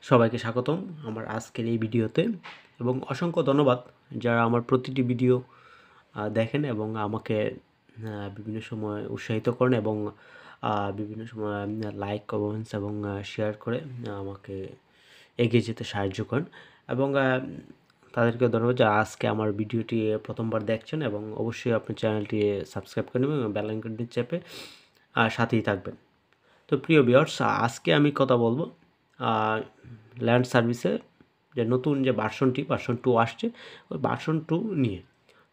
সবাইকে স্বাগতম আমার আজকের এই ভিডিওতে এবং অসংখ্য ধন্যবাদ যারা আমার প্রতিটি ভিডিও দেখেন এবং আমাকে বিভিন্ন সময় উৎসাহিত করেন এবং বিভিন্ন সময় লাইক কমেন্টস এবং শেয়ার করে আমাকে এগিয়ে যেতে সাহায্য করেন এবং তাদেরকে ধন্যবাদ যারা আজকে আমার ভিডিওটি প্রথমবার দেখছেন এবং অবশ্যই আপনার চ্যানেলটি সাবস্ক্রাইব করে নেবেন এবং বেল আইকনটি চেপে সাথেই থাকবেন। তো প্রিয় ভিউয়ার্স, আজকে আমি কথা বলবো ল্যান্ড সার্ভিসে যে নতুন যে ভার্সন 2 আসছে ওই ভার্সন 2 নিয়ে।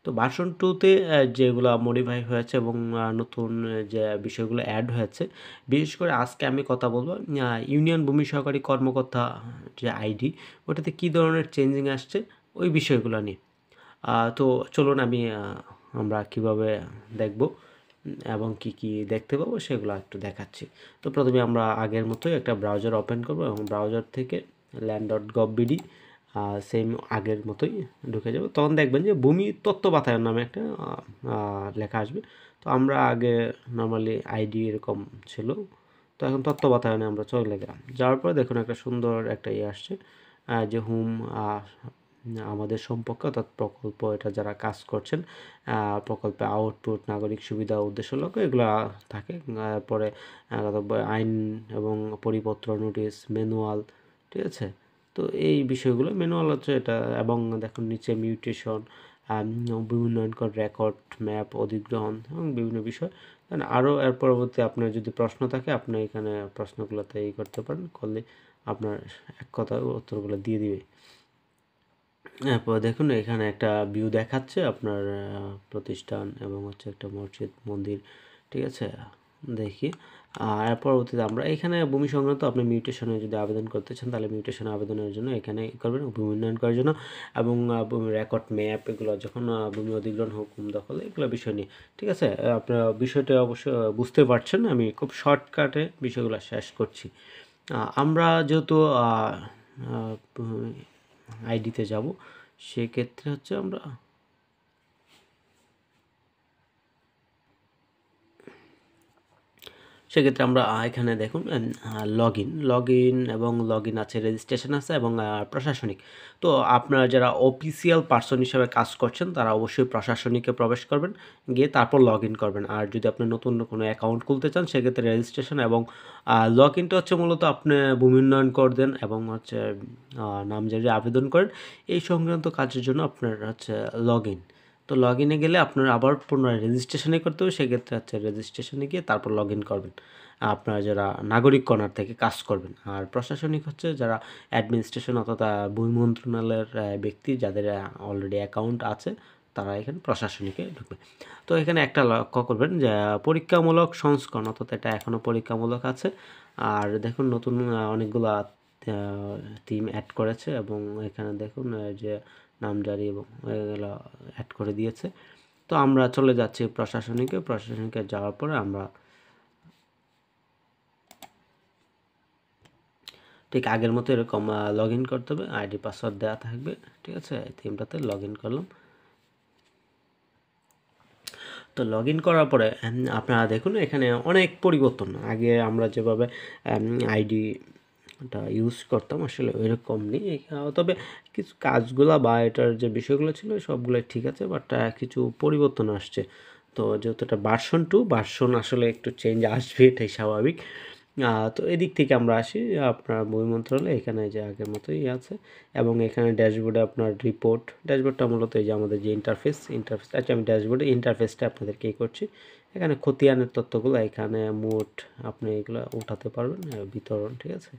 তো ভার্সন 2তে যেগুলো মডিফাই হয়েছে এবং নতুন যে বিষয়গুলো অ্যাড হয়েছে, বিশেষ করে আজকে আমি কথা বলবো ইউনিয়ন ভূমি সহকারী কর্মকর্তা যে আইডি ওটাতে কী ধরনের চেঞ্জিং আসছে ওই বিষয়গুলো নিয়ে। তো চলুন আমরা কিভাবে দেখব এবং কি দেখতে পাবো সেগুলো একটু দেখাচ্ছি। তো প্রথমে আমরা আগের মতোই একটা ব্রাউজার ওপেন করব এবং ব্রাউজার থেকে land.gov.bd সেম আগের মতোই ঢুকে যাব। তখন দেখবেন যে ভূমি তথ্য বাতায়ন নামে একটা লেখা আসবে। তো আমরা আগে নর্মালি আইডি এরকম ছিল, তো এখন তথ্য বাতায়নে আমরা চলে গেলাম। যাওয়ার পরে দেখুন একটা সুন্দর একটা আসছে যে হোম আমাদের সম্পর্কে, অর্থাৎ প্রকল্প, এটা যারা কাজ করছেন প্রকল্পে আউটপুট, নাগরিক সুবিধা, উদ্দেশ্য লক্ষ্য এগুলো থাকে। পরে আইন এবং পরিপত্র, নোটিশ, ম্যানুয়াল, ঠিক আছে। তো এই বিষয়গুলো ম্যানুয়াল হচ্ছে এটা, এবং দেখুন নিচে মিউটেশন, উন্নয়নকর রেকর্ড, ম্যাপ, অধিগ্রহণ এবং বিভিন্ন বিষয়। আরও এর পরবর্তী আপনার যদি প্রশ্ন থাকে আপনি এখানে প্রশ্নগুলোতে করতে পারেন, করলে আপনার এক কথায় উত্তরগুলো দিয়ে দিবে। এরপর দেখুন এখানে একটা ভিউ দেখাচ্ছে আপনার প্রতিষ্ঠান এবং হচ্ছে একটা মসজিদ, মন্দির, ঠিক আছে। দেখি এর পরবর্তীতে আমরা এখানে ভূমি সংক্রান্ত আপনি মিউটেশনে যদি আবেদন করতে চান তাহলে মিউটেশন আবেদনের জন্য এখানে করবেন, ভূমি উন্নয়ন করার জন্য এবং ভূমি রেকর্ড, ম্যাপ, এগুলো যখন ভূমি অধিগ্রহণ, হুকুম দখল, এগুলো বিষয় নিয়ে, ঠিক আছে। আপনার বিষয়টা অবশ্য বুঝতে পারছেন, আমি খুব শর্টকাটে বিষয়গুলো শেষ করছি। আমরা যেহেতু আইডিতে যাব, সেক্ষেত্রে হচ্ছে আমরা এখানে দেখুন লগ ইন এবং লগ ইন আছে, রেজিস্ট্রেশন আছে এবং প্রশাসনিক। তো আপনারা যারা অফিসিয়াল পার্সন হিসাবে কাজ করছেন তারা অবশ্যই প্রশাসনিকে প্রবেশ করবেন, গিয়ে তারপর লগ ইন করবেন। আর যদি আপনি নতুন কোনো অ্যাকাউন্ট খুলতে চান সেক্ষেত্রে রেজিস্ট্রেশন এবং লগ ইনটা হচ্ছে মূলত আপনি ভূমি উন্নয়ন করে দেন এবং হচ্ছে নামজারি আবেদন করেন, এই সংক্রান্ত কাজের জন্য আপনার হচ্ছে লগ ইন। তো লগ ইনে গেলে আপনার আবার পুনরায় রেজিস্ট্রেশনে করতে হবে, সেক্ষেত্রে হচ্ছে রেজিস্ট্রেশনে গিয়ে তারপর লগ ইন করবেন আপনারা যারা নাগরিক কর্নার থেকে কাজ করবেন। আর প্রশাসনিক হচ্ছে যারা অ্যাডমিনিস্ট্রেশন অর্থাৎ ভূমি মন্ত্রণালয়ের ব্যক্তি যাদের অলরেডি অ্যাকাউন্ট আছে তারা এখানে প্রশাসনিকে ঢুকবে। তো এখানে একটা লক্ষ্য করবেন যে পরীক্ষামূলক সংস্করণ, অর্থাৎ এটা এখনও পরীক্ষামূলক আছে। আর দেখুন নতুন অনেকগুলো টিম অ্যাড করেছে এবং এখানে দেখুন যে নামজারি এবং এগুলো অ্যাড করে দিয়েছে। তো আমরা চলে যাচ্ছি প্রশাসনিকে যাওয়ার পরে আমরা ঠিক আগের মতো এরকম লগ ইন করতে হবে, আইডি পাসওয়ার্ড দেওয়া থাকবে, ঠিক আছে। থিমটাতে লগ ইন করলাম। তো লগ ইন করার পরে আপনারা দেখুন এখানে অনেক পরিবর্তন। আগে আমরা যেভাবে আইডিটা ইউজ করতাম আসলে ওইরকম নেই, তবে কিছু কাজগুলো বা এটার যে বিষয়গুলো ছিল সবগুলো ঠিক আছে, বাট কিছু পরিবর্তন আসছে। তো যেহেতু এটা ভার্সন আসলে একটু চেঞ্জ আসবে, এটাই স্বাভাবিক। তো এদিক থেকে আমরা আসি আপনার ভূমি মন্ত্রণালয়, এখানে যে আগের মতোই আছে এবং এখানে ড্যাশবোর্ডে আপনার ড্যাশবোর্ডটা মূলত এই যে আমাদের যে ইন্টারফেস, আচ্ছা আমি ড্যাশবোর্ডে ইন্টারফেসটা আপনাদেরকে করছি। এখানে খতিয়ানের তথ্যগুলো এখানে মোট আপনি এগুলো উঠাতে পারবেন, বিতরণ, ঠিক আছে।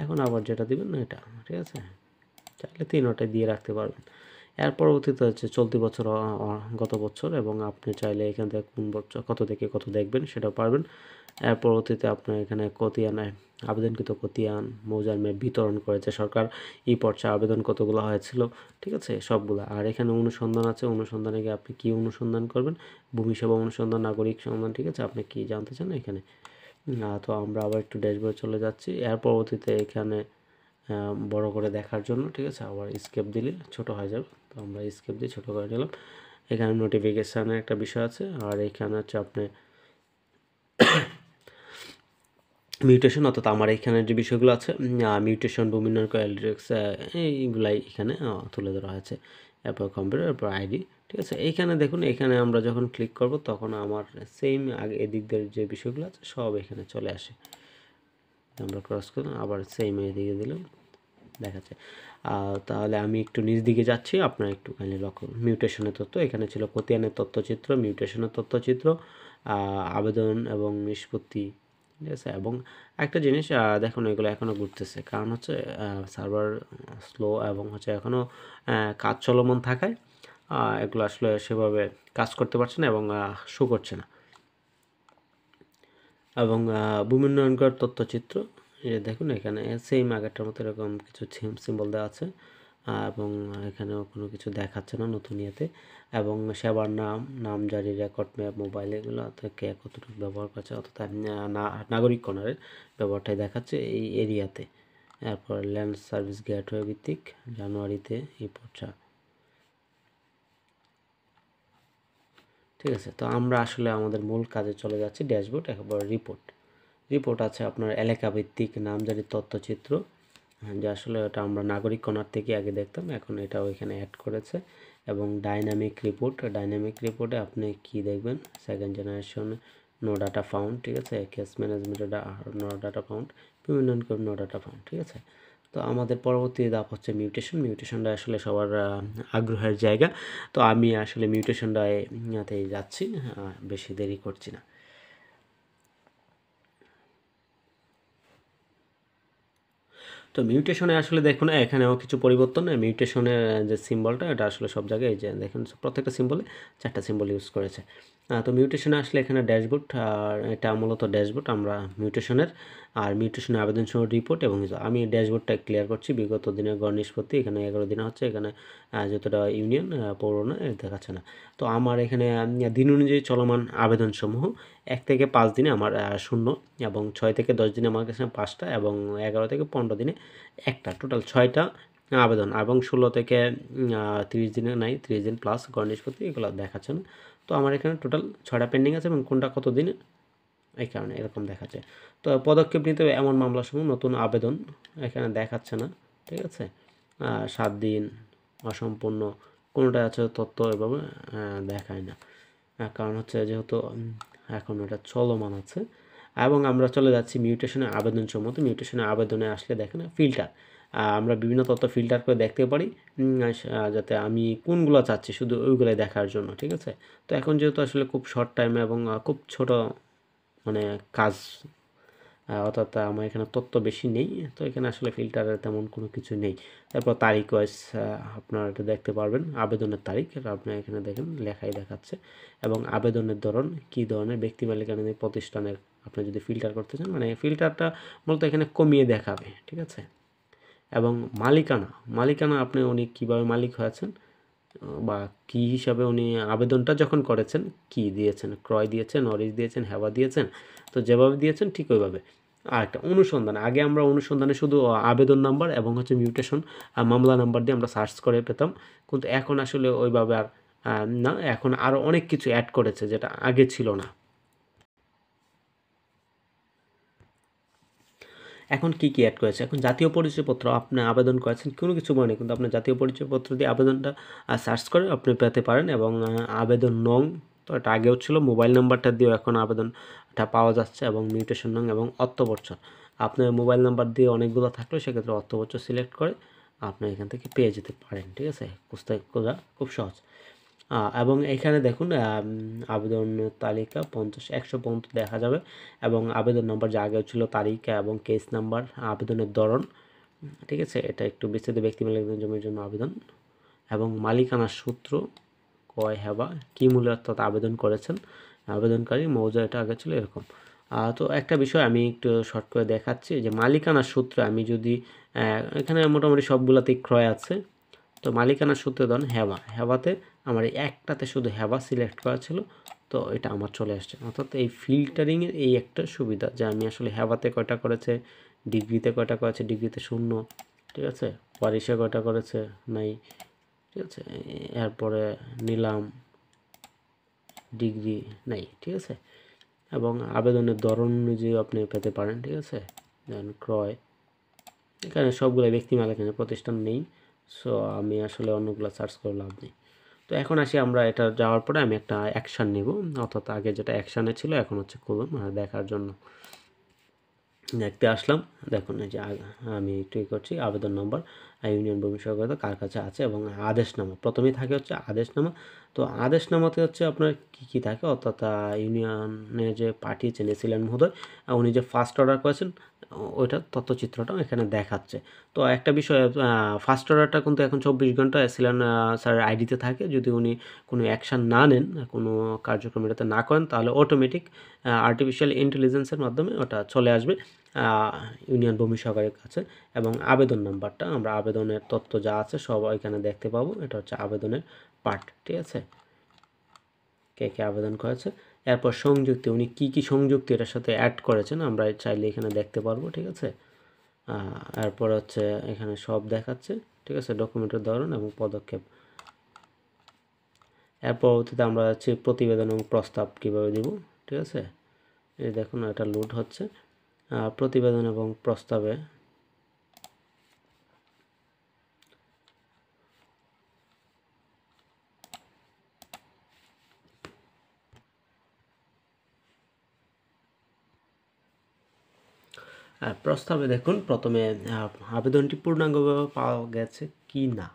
এখন আবার যেটা দিবেন না এটা, ঠিক আছে, চাইলে 3 দিয়ে রাখতে পারবেন। এর পরবর্তীতে হচ্ছে চলতি বছর, গত বছর, এবং আপনি চাইলে এখান থেকে কোন বছর কত থেকে কত দেখবেন সেটাও পারবেন। এর পরবর্তীতে আপনার এখানে খতিয়ান, আবেদনকৃত খতিয়ান, মৌজার ম্যাপ বিতরণ করেছে সরকার, এই পর্যায়ে আবেদন কতগুলো হয়েছিল, ঠিক আছে, সবগুলো। আর এখানে অনুসন্ধান আছে, অনুসন্ধানে গিয়ে আপনি কী অনুসন্ধান করবেন, ভূমি সেবা অনুসন্ধান, নাগরিক সন্ধান, ঠিক আছে, আপনি কি জানতে চান এখানে। তো আমরা আবার একটু ড্যাশবোর্ডে চলে যাচ্ছি। এর পরবর্তীতে এখানে বড় করে দেখার জন্য, ঠিক আছে, আবার স্কেপ দিলে ছোট হয়ে যাবে, তো আমরা স্কেপ দিয়ে ছোট করে নিলাম। এখানে নোটিফিকেশানের একটা বিষয় আছে, আর এখানে হচ্ছে আপনি মিউটেশন অর্থাৎ আমার এখানে যে বিষয়গুলো আছে মিউটেশন বুমিনার কোয়ালিটিক্স এইগুলাই এখানে তুলে ধরা হয়েছে। এরপর কম্পিউটার, এরপর আইডি, ঠিক আছে। এইখানে দেখুন, এখানে আমরা যখন ক্লিক করব তখন আমার সেম আগে এদিকদের যে বিষয়গুলো আছে সব এখানে চলে আসে। আমরা ক্রস করলাম, আবার সেম এদিকে দিলাম, দেখাচ্ছে। তাহলে আমি একটু নিচ দিকে যাচ্ছি, আপনারা একটু কাইন্ডলি লক্ষ্য। মিউটেশনের তথ্য এখানে ছিল, খতিয়ানের তথ্যচিত্র, মিউটেশনের তথ্যচিত্র, আবেদন এবং নিষ্পত্তি, ঠিক আছে। এবং একটা জিনিস দেখুন, এগুলো এখনও ঘুরতেছে, কারণ হচ্ছে সার্ভার স্লো এবং হচ্ছে এখনও কাজ চলমান থাকায় এগুলো আসলে সেভাবে কাজ করতে পারছে না এবং শো করছে না। এবং ভূমি উন্নয়নকর তথ্যচিত্র, দেখুন এখানে সেম আগেরটার মতো এরকম কিছু সিম্বল দেওয়া আছে এবং এখানেও কোনো কিছু দেখাচ্ছে না নতুন ইয়েতে। এবং সেবার নাম জারি, রেকর্ড, ম্যাপ, মোবাইল, এগুলো থেকে কতটুকু ব্যবহার করছে, অর্থাৎ নাগরিক কর্নারের ব্যবহারটাই দেখাচ্ছে এই এরিয়াতে। এরপর ল্যান্ড সার্ভিস গেটওয়ে ভিত্তিক জানুয়ারিতে এই পর্চা, ঠিক আছে। তো আমরা আসলে আমাদের মূল কাজে চলে যাচ্ছি, ড্যাশবোর্ড, একবার রিপোর্ট আছে আপনার এলাকা ভিত্তিক নামজারির তথ্যচিত্র, যে আসলে এটা আমরা নাগরিক কর্নার থেকে আগে দেখতাম, এখন এটা ওইখানে অ্যাড করেছে। এবং ডাইনামিক রিপোর্টে আপনি কি দেখবেন, second generation no data found, ঠিক আছে, কেস ম্যানেজমেন্টের নো ডাটা ফাউন্ড, বিভিন্ন নো ডাটা ফাউন্ড, ঠিক আছে। তো আমাদের পরবর্তী ধাপ হচ্ছে মিউটেশনটা আসলে সবার আগ্রহের জায়গা। তো আমি আসলে মিউটেশনটাতেই যাচ্ছি, বেশি দেরি করছি না। তো মিউটেশনে আসলে দেখুন এখানেও কিছু পরিবর্তন, মিউটেশনের যে সিম্বলটা এটা আসলে সব জায়গায়, এই যে দেখুন প্রত্যেকটা সিম্বলে 4টা সিম্বল ইউজ করেছে। তো মিউটেশনে আসলে এখানে ড্যাশবোর্ড, আর এটা মূলত ড্যাশবোর্ড আমরা মিউটেশনের, আর মিউটেশনের আবেদন সহ রিপোর্ট। এবং আমি ড্যাশবোর্ডটা ক্লিয়ার করছি, বিগত দিনের গড় নিষ্পত্তি এখানে 11 দিনে হচ্ছে, এখানে যতটা ইউনিয়ন পৌর না দেখাচ্ছে না। তো আমার এখানে দিন অনুযায়ী চলমান আবেদনসমূহ 1 থেকে 5 দিনে আমার 0, এবং 6 থেকে 10 দিনে আমার কাছে 5টা, এবং 11 থেকে 15 দিনে 1টা, টোটাল 6টা আবেদন। এবং 16 থেকে 30 দিনে নাই, 30 দিন প্লাস গড় নিষ্পত্তি এগুলো দেখাচ্ছে না। তো আমার এখানে টোটাল 6টা পেন্ডিং আছে, এবং কোনটা কত দিনে এই কারণে এরকম দেখাচ্ছে। তো পদক্ষেপ নিতে এমন মামলাসমূহ নতুন আবেদন এখানে দেখাচ্ছে না, ঠিক আছে। 7 দিন, অসম্পূর্ণ, কোনোটা আছে তথ্য এভাবে দেখায় না, কারণ হচ্ছে যেহেতু এখন এটা চলমান আছে। এবং আমরা চলে যাচ্ছি মিউটেশনের আবেদন সম্মত। মিউটেশনের আবেদনে আসলে দেখেন ফিল্টার, আমরা বিভিন্ন তথ্য ফিল্টার করে দেখতে পারি, যাতে আমি কোনগুলো চাচ্ছি শুধু ওইগুলোই দেখার জন্য, ঠিক আছে। তো এখন যেহেতু আসলে খুব শর্ট টাইমে এবং খুব ছোট মানে কাজ, অর্থাৎ আমার এখানে তথ্য বেশি নেই, তো এখানে আসলে ফিল্টারের তেমন কোনো কিছু নেই। তারপর তারিখ ওয়াইজ আপনারা এটা দেখতে পারবেন, আবেদনের তারিখ আপনার এখানে দেখেন লেখাই দেখাচ্ছে। এবং আবেদনের ধরন, কী ধরনের ব্যক্তি মালিকানাধীন প্রতিষ্ঠানের আপনি যদি ফিল্টার করতে চান, মানে ফিল্টারটা মূলত এখানে কমিয়ে দেখাবে, ঠিক আছে। এবং মালিকানা আপনি উনি কীভাবে মালিক হয়েছেন বা কী হিসাবে উনি আবেদনটা যখন করেছেন, কি দিয়েছেন, ক্রয় দিয়েছেন, অরিজ দিয়েছেন, হেবা দিয়েছেন, তো যেভাবে দিয়েছেন ঠিক ওইভাবে। আর একটা অনুসন্ধান, আগে আমরা অনুসন্ধানে শুধু আবেদন নাম্বার এবং হচ্ছে মিউটেশন মামলা নাম্বার দিয়ে আমরা সার্চ করে পেতাম, কিন্তু এখন আসলে ওইভাবে আর না, এখন আরও অনেক কিছু অ্যাড করেছে যেটা আগে ছিল না। এখন কি অ্যাড করেছে, এখন জাতীয় পরিচয়পত্র আপনি আবেদন করেছেন, কোনো কিছু মনে কিন্তু আপনার জাতীয় পরিচয়পত্র দিয়ে আবেদনটা সার্চ করে আপনি পেতে পারেন। এবং আবেদন নং, তো এটা আগেও ছিল, মোবাইল নাম্বারটা দিয়েও এখন আবেদনটা পাওয়া যাচ্ছে। এবং মিউটেশন নং এবং অর্থবছর, আপনার মোবাইল নাম্বার দিয়ে অনেকগুলো থাকলে সেক্ষেত্রে অর্থবছর সিলেক্ট করে আপনি এখান থেকে পেয়ে যেতে পারেন, ঠিক আছে। খোঁজা খুব সহজ। এবং এখানে দেখুন আবেদন তালিকা 50-100 পর্যন্ত দেখা যাবে। এবং আবেদন নাম্বার যা আগে ছিল, তারিখ এবং কেস নাম্বার, আবেদনের ধরন, ঠিক আছে। এটা একটু বিস্তৃত, ব্যক্তি মালিকানাধীন জমির জন্য আবেদন, এবং মালিকানার সূত্র, কয় হেবা, কী মূল্যে অর্থাৎ আবেদন করেছেন আবেদনকারী, মৌজা, এটা আগে ছিল এরকম। তো একটা বিষয় আমি একটু শর্ট করে দেখাচ্ছি, যে মালিকানার সূত্রে আমি যদি এখানে মোটামুটি সবগুলোতেই ক্রয় আছে, তো মালিকানার সূত্রে ধরুন হেবাতে আমার এই একটাতে শুধু হেবা সিলেক্ট করা ছিল, তো এটা আমার চলে আসছে। অর্থাৎ এই ফিল্টারিংয়ের এই একটা সুবিধা, যে আমি আসলে হেবাতে কয়টা করেছে, ডিগ্রিতে কয়টা করেছে, ডিগ্রিতে 0, ঠিক আছে, ওয়ারিশে কয়টা করেছে, নাই, ঠিক আছে, এরপরে নিলাম, ডিগ্রি নাই, ঠিক আছে। এবং আবেদনের ধরন অনুযায়ী আপনি পেতে পারেন, ঠিক আছে। যেমন ক্রয়, এখানে সবগুলো ব্যক্তি মালিকানা প্রতিষ্ঠান নেই, সো আমি আসলে অন্যগুলো সার্চ করে লাভ নেই। তো এখন আসি আমরা এটা যাওয়ার পরে আমি একটা অ্যাকশান নেব, অর্থাৎ আগে যেটা অ্যাকশানে ছিল এখন হচ্ছে কলম দেখার জন্য দেখতে আসলাম। দেখুন এই যে আমি একটু করছি আবেদন নম্বর, ইউনিয়ন ভূমি সরকার কার কাছে আছে এবং আদেশনামা প্রথমেই থাকে হচ্ছে আদেশনামা। তো আদেশনামাতে হচ্ছে আপনার কী থাকে, অর্থাৎ ইউনিয়নে যে পাঠিয়েছেন এসিলেন মহোদয়, উনি যে ফার্স্ট অর্ডার করেছেন ওইটার তথ্যচিত্রটাও এখানে দেখাচ্ছে। তো একটা বিষয়, ফার্স্ট অর্ডারটা কিন্তু এখন 24 ঘন্টা এসিলেন স্যারের আইডিতে থাকে। যদি উনি কোনো অ্যাকশান না নেন, কোনো কার্যক্রম এটাতে না করেন, তাহলে অটোমেটিক আর্টিফিশিয়াল ইন্টেলিজেন্সের মাধ্যমে ওটা চলে আসবে ইউনিয়ন ভূমি সরকারের কাছে। এবং আবেদন নাম্বারটা, আমরা আবেদনের তথ্য যা আছে সব এখানে দেখতে পাবো। এটা হচ্ছে আবেদনের পার্ট, ঠিক আছে, কে কে আবেদন করেছে। এরপর সংযুক্তি, উনি কি কি সংযুক্তি এটার সাথে অ্যাড করেছেন আমরা চাইলে এখানে দেখতে পারবো, ঠিক আছে। এরপর হচ্ছে এখানে সব দেখাচ্ছে, ঠিক আছে, ডকুমেন্টের ধরন এবং পদক্ষেপ। এর পরবর্তীতে আমরা হচ্ছে প্রতিবেদন এবং প্রস্তাব কীভাবে দিব, ঠিক আছে। এই দেখুন এটা লোড হচ্ছে। প্রতিবেদন এবং প্রস্তাবে প্রস্তাবে দেখুন প্রথমে আবেদনটি পূর্ণাঙ্গভাবে পাওয়া গেছে কি না,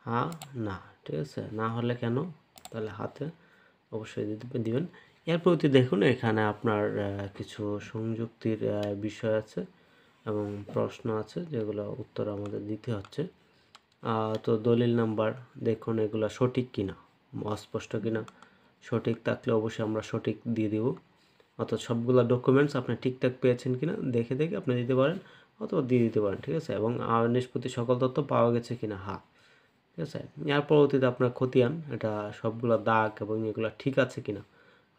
হ্যাঁ না, ঠিক আছে, না হলে কেন, তাহলে হাতে অবশ্যই দিবেন। এর প্রতি দেখুন এখানে আপনার কিছু সংযুক্তির বিষয় আছে এবং প্রশ্ন আছে যেগুলো উত্তর আমাদের দিতে হচ্ছে। তো দলিল নাম্বার দেখুন এগুলো সঠিক কিনা, অস্পষ্ট কিনা, সঠিক থাকলে অবশ্যই আমরা সঠিক দিয়ে দিব। অর্থাৎ সবগুলো ডকুমেন্টস আপনি ঠিকঠাক পেয়েছেন কিনা দেখে দেখে আপনি দিতে পারেন অথবা দিয়ে দিতে পারেন, ঠিক আছে। এবং নিষ্পত্তি সকল তথ্য পাওয়া গেছে কিনা, হ্যাঁ, ঠিক আছে। এর পরবর্তীতে আপনার খতিয়ান, এটা সবগুলো দাগ এবং এগুলো ঠিক আছে কিনা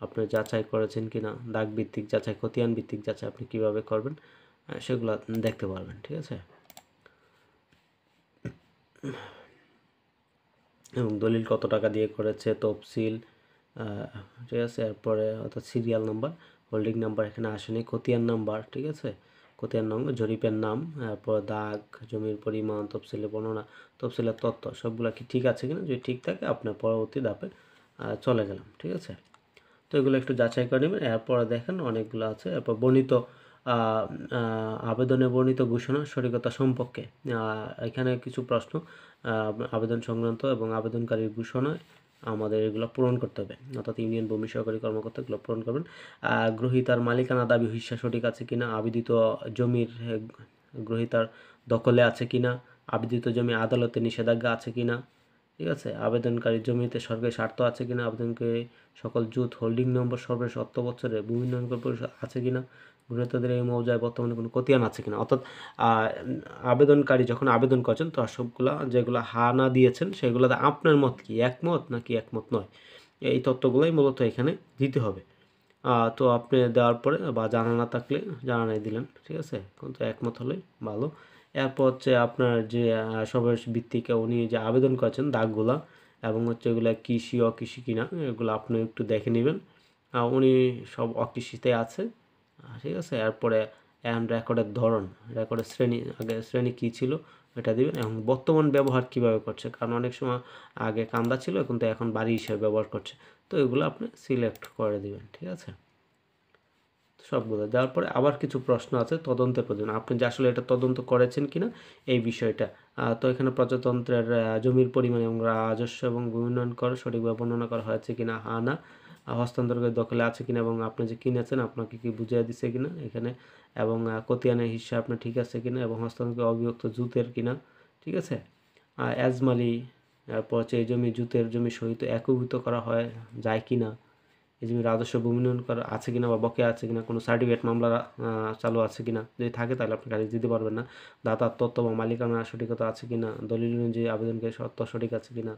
আপনি যাচাই করেছেন কিনা, দাগ ভিত্তিক যাচাই, খতিয়ান ভিত্তিক যাচাই আপনি কিভাবে করবেন সেগুলো দেখতে পারবেন, ঠিক আছে। এবং দলিল কত টাকা দিয়ে করেছে, তফসিল, ঠিক আছে। এরপরে অর্থাৎ সিরিয়াল নাম্বার, হোল্ডিং নাম্বার এখানে আসেনি, খতিয়ান নাম্বার, ঠিক আছে, খতিয়ান নম্বর, জরিপের নাম, এরপর দাগ, জমির পরিমাণ, তফসিলের বর্ণনা, তফসিলের তথ্য সবগুলো কি ঠিক আছে কিনা, যদি ঠিক থাকে আপনার পরবর্তী ধাপে চলে গেলাম, ঠিক আছে। তো এগুলো একটু যাচাই করে নেবেন। এরপরে দেখেন অনেকগুলো আছে। এরপর বর্ণিত আবেদনে বর্ণিত ঘোষণা সঠিকতা সম্পর্কে এখানে কিছু প্রশ্ন, আবেদন সংক্রান্ত এবং আবেদনকারীর ঘোষণা আমাদের এগুলো পূরণ করতে হবে, অর্থাৎ ইউনিয়ন ভূমি সহকারী কর্মকর্তা এগুলো পূরণ করবেন। গ্রহীতার মালিকানা দাবি হিস্সা সঠিক আছে কিনা, আবেদিত জমির গ্রহীতার দখলে আছে কিনা, আবেদিত জমি আদালতে নিষেধাজ্ঞা আছে কিনা, ঠিক আছে, আবেদনকারী জমিতে সরকারি স্বার্থ আছে কিনা, আবেদনকারী সকল জুথ হোল্ডিং নম্বর সর্বশেষ 7 বছরে ভূমি উন্নয়ন পরিষদ আছে কিনা, গ্রহীতাদের এই মৌজায় বর্তমানে কোনো খতিয়ান আছে কিনা। অর্থাৎ আবেদনকারী যখন আবেদন করছেন তো সবগুলা যেগুলো হা না দিয়েছেন সেগুলোতে আপনার মত কি, একমত নাকি একমত নয়, এই তথ্যগুলোই মূলত এখানে দিতে হবে। তো আপনি দেওয়ার পরে বা জানা না থাকলে জানাই দিলেন, ঠিক আছে, কিন্তু একমত হলেই ভালো। এরপর হচ্ছে আপনার যে সর্বশেষ ভিত্তিক উনি যে আবেদন করেছেন দাগগুলা এবং হচ্ছে এগুলো কৃষি অকৃষি কিনা এগুলো আপনি একটু দেখে নেবেন। উনি সব অকৃষিতে আছে, ঠিক আছে। এরপরে রেকর্ডের ধরন, রেকর্ডের শ্রেণী, আগে শ্রেণী কী ছিল এটা দিবেন এবং বর্তমান ব্যবহার কীভাবে করছে, কারণ অনেক সময় আগে কান্দা ছিল কিন্তু এখন বাড়ি হিসেবে ব্যবহার করছে, তো এগুলো আপনি সিলেক্ট করে দিবেন, ঠিক আছে। সবগুলো দেওয়ার পরে আবার কিছু প্রশ্ন আছে তদন্তের প্রয়োজন, আপনি যে আসলে এটা তদন্ত করেছেন কিনা এই বিষয়টা। তো এখানে প্রজাতন্ত্রের জমির পরিমাণ এবং রাজস্ব এবং উন্নয়ন কর সঠিকভাবে বর্ণনা করা হয়েছে কিনা, হ্যাঁ না, হস্তান্তরের দখলে আছে কিনা এবং আপনি যে কিনেছেন আপনাকে কি বুঝিয়ে দিচ্ছে কিনা এখানে, এবং খতিয়ানের হিসাব আপনার ঠিক আছে কিনা এবং হস্তান্তর অবিভক্ত জুতের কিনা, ঠিক আছে। এজমালি, এরপর হচ্ছে এই জমি জুতের জমি সহিত একীভূত করা হয় যায় কিনা, এই জমি রাজস্ব ভূমি উন্নয়ন করা আছে কিনা বা বকেয়া আছে কিনা, কোনো সার্টিফিকেট মামলা চালু আছে কিনা, যদি থাকে তাহলে আপনি কাজে দিতে পারবেন না, দাতার তথ্য বা মালিকানা সঠিকতা আছে কিনা, দলিল অনুযায়ী আবেদনকারী সত্য সঠিক আছে কিনা।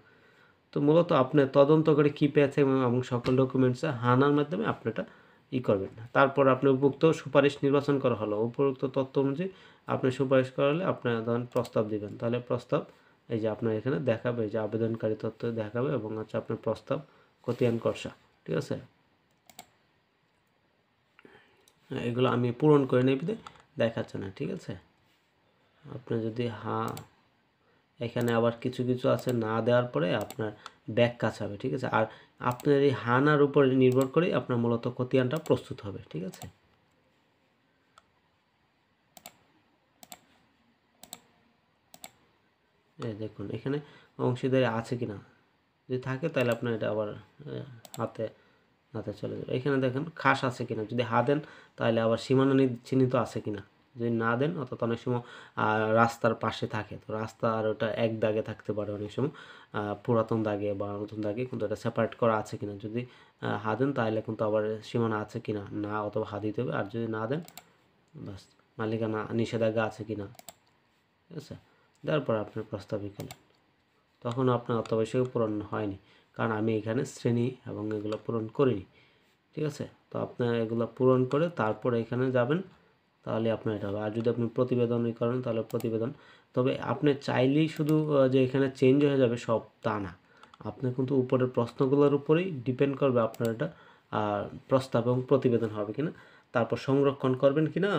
তো মূলত আপনি তদন্ত করে কী পেয়েছে এবং সকল ডকুমেন্টসে হানার মাধ্যমে আপনি এটা করবেন। তারপর আপনি উপযুক্ত সুপারিশ নির্বাচন করা হলো, উপযুক্ত তথ্য অনুযায়ী আপনি সুপারিশ করালে আপনার ধরেন প্রস্তাব দিবেন, তাহলে প্রস্তাব এই যে আপনার এখানে দেখাবে, এই যে আবেদনকারী তথ্য দেখাবে এবং হচ্ছে আপনার প্রস্তাব খতিয়ান করসা, ঠিক আছে। এগুলো আমি পূরণ করে নেই দেখাচ্ছে না, ঠিক আছে। আপনি যদি এখানে আবার কিছু কিছু আছে না দেওয়ার পরে আপনার ব্যাক কাজ হবে, ঠিক আছে। আর আপনার এই নার উপরে নির্ভর করে আপনার মূলত খতিয়ানটা প্রস্তুত হবে, ঠিক আছে। এই দেখুন এখানে অংশীদারি আছে কিনা, যদি থাকে তাহলে আপনার এটা আবার হাতে হাতে চলে যাবে। এখানে দেখেন খাস আছে কিনা, যদি দেন তাহলে আবার সীমানা চিহ্নিত আছে কিনা। যদি না দেন অর্থাৎ অনেক সময় রাস্তার পাশে থাকে, তো রাস্তা আর ওটা এক দাগে থাকতে পারে অনেক সময়, পুরাতন দাগে বা নতুন দাগে, কিন্তু এটা সেপারেট করা আছে কিনা। যদি দেন তাহলে কিন্তু আবার সীমানা আছে কিনা না, অথবা দিতে হবে। আর যদি না দেন বাস মালিকানা নিষেধাজ্ঞা আছে কিনা, ঠিক আছে। দেওয়ার পর আপনার প্রস্তাবিত করলেন, তখন আপনার অত্যাবশ্যক পূরণ হয়নি, কারণ আমি এখানে শ্রেণী এবং এগুলো পূরণ করিনি, ঠিক আছে। তো আপনার এগুলো পূরণ করে তারপর এখানে যাবেন, তাহলে আপনার এটা হবে। আর যদি আপনি প্রতিবেদনই করেন তাহলে প্রতিবেদন। তবে আপনি চাইলেই শুধু যে এখানে চেঞ্জ হয়ে যাবে সব তা না, আপনি কিন্তু উপরের প্রশ্নগুলোর উপরেই ডিপেন্ড করবে আপনার এটা প্রস্তাব এবং প্রতিবেদন হবে কিনা, তারপর সংরক্ষণ করবেন কিনা,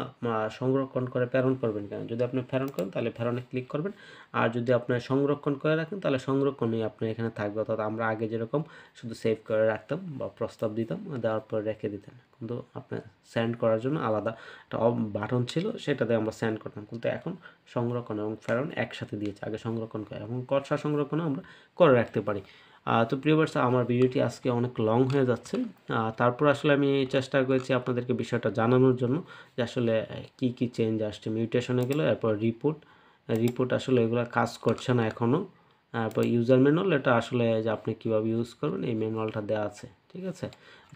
সংরক্ষণ করে প্রেরণ করবেন কিনা। যদি আপনি প্রেরণ করেন তাহলে প্রেরণে ক্লিক করবেন, আর যদি আপনি সংরক্ষণ করে রাখেন তাহলে সংরক্ষণই আপনার এখানে থাকবে। অর্থাৎ আমরা আগে যেরকম শুধু সেভ করে রাখতাম বা প্রস্তাব দিতাম, দেওয়ার পর রেখে দিতেন, কিন্তু আপনি সেন্ড করার জন্য আলাদা একটা বাটন ছিল, সেটাতে আমরা সেন্ড করতাম। কিন্তু এখন সংরক্ষণ এবং প্রেরণ একসাথে দিয়েছে, আগে সংরক্ষণ করে এবং খসড়া সংরক্ষণও আমরা করে রাখতে পারি। তো প্রিয় ভাইরা, আমার ভিডিওটি আজকে অনেক লং হয়ে যাচ্ছে, তারপর আসলে আমি চেষ্টা করেছি আপনাদেরকে বিষয়টা জানানোর জন্য যে আসলে কি কি চেঞ্জ আসছে মিউটেশনে গেলে। এরপর রিপোর্ট আসলে এগুলো কাজ করছে না এখনও। তারপর ইউজার ম্যানুয়াল, এটা আসলে যে আপনি কীভাবে ইউজ করবেন এই ম্যানুয়ালটা দেওয়া আছে, ঠিক আছে।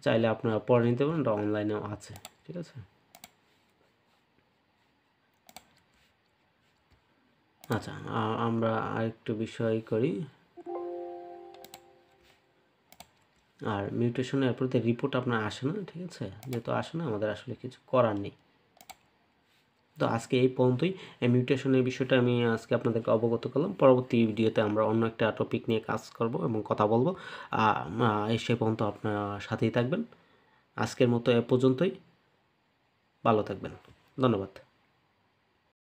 চাইলে আপনারা পড়ে নিতে পারেন, এটা অনলাইনেও আছে, ঠিক আছে। আচ্ছা, আমরা আরেকটু বিষয় করি। আর মিউটেশনের এরপরে রিপোর্ট আপনার আসে না, ঠিক আছে। যেহেতু আসে না, আমাদের আসলে কিছু করার নেই। তো আজকে এই পর্যন্তই, এই মিউটেশনের বিষয়টা আমি আজকে আপনাদেরকে অবগত করলাম। পরবর্তী ভিডিওতে আমরা অন্য একটা টপিক নিয়ে কাজ করব এবং কথা বলবো। সে পর্যন্ত আপনারা সাথেই থাকবেন। আজকের মতো এ পর্যন্তই, ভালো থাকবেন, ধন্যবাদ।